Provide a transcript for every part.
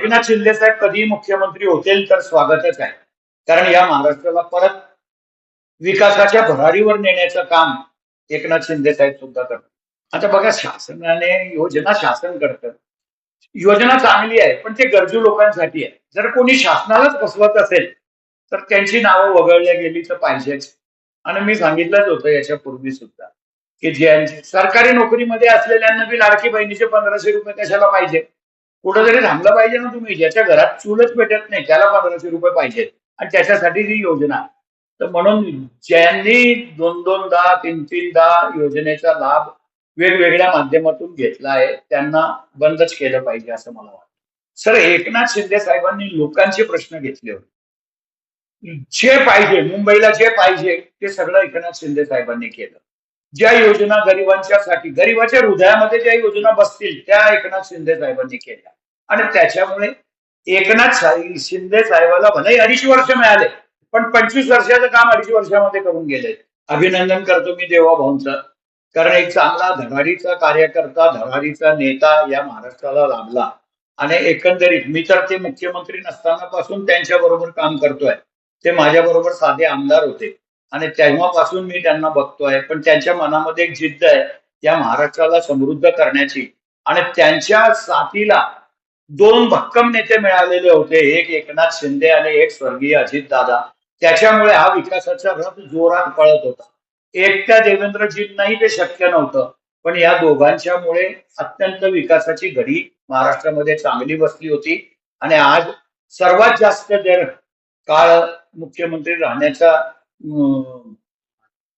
एकनाथ शिंदे साहेब कधी मुख्यमंत्री होतील तर स्वागतच आहे. कारण या महाराष्ट्राला परत विकासाच्या भरारीवर नेण्याचं काम एकनाथ शिंदे साहेब सुद्धा करतात. आता बघा, शासनाने योजना शासन करतं. योजना चांगली आहे, पण ते गरजू लोकांसाठी आहे. जर कोणी शासनालाच फसवत असेल तर त्यांची नावं वगळल्या गेली तर पाहिजेच. आणि मी सांगितलंच होतं याच्यापूर्वी सुद्धा, की ज्यांची सरकारी नोकरीमध्ये असलेल्यांना बी लाडकी बहिणीचे 1500 रुपये कशाला पाहिजे? कुठंतरी थांबलं पाहिजे ना तुम्ही. ज्याच्या घरात चूलच पेटत नाही त्याला 1500 रुपये पाहिजेत आणि त्याच्यासाठी ही योजना. तर म्हणून ज्यांनी दोन-दोनदा, तीन-तीनदा योजनेचा लाभ वेगवेगळ्या माध्यमातून घेतला आहे त्यांना बंदच केलं पाहिजे असं मला वाटतं. सर, एकनाथ शिंदे साहेबांनी लोकांचे प्रश्न घेतले होते. जे पाहिजे, मुंबईला जे पाहिजे ते सगळं एकनाथ शिंदे साहेबांनी केलं. ज्या योजना गरिबांच्यासाठी, गरिबाच्या हृदयामध्ये ज्या योजना बसतील त्या एकनाथ शिंदे साहेबांनी केल्या. आणि त्याच्यामुळे शिंदे साहेबाला भले 2.5 वर्ष मिळाले, पण 25 वर्षाचं काम 2.5 वर्षामध्ये करून गेले. अभिनंदन करतो मी देवा भाऊंचं. कारण एक चांगला धडाडीचा कार्यकर्ता, धडाडीचा नेता या महाराष्ट्राला लाभला. आणि एकंदरीत मी तर ते मुख्यमंत्री नसताना पासून त्यांच्या बरोबर काम करतोय. ते माझ्या बरोबर साधे आमदार होते आणि तेव्हापासून मी त्यांना बघतोय. पण त्यांच्या मनामध्ये एक जिद्द आहे या महाराष्ट्राला समृद्ध करण्याची. आणि त्यांच्या साथीला 2 भक्कम नेते मिळालेले होते, एक एकनाथ शिंदे आणि एक स्वर्गीय अजितदादा. त्याच्यामुळे हा विकासाचा रथ जोरात पळत होता. एकट्या देवेंद्रजींनाही ते शक्य नव्हतं. पण या दोघांच्यामुळे अत्यंत विकासाची घडी महाराष्ट्रामध्ये चांगली बसली होती. आणि आज सर्वात जास्त काळ मुख्यमंत्री राहण्याचा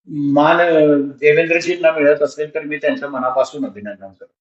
मान देवेंद्रजींना मिळत असेल तर मी त्यांचं मनापासून अभिनंदन करतो.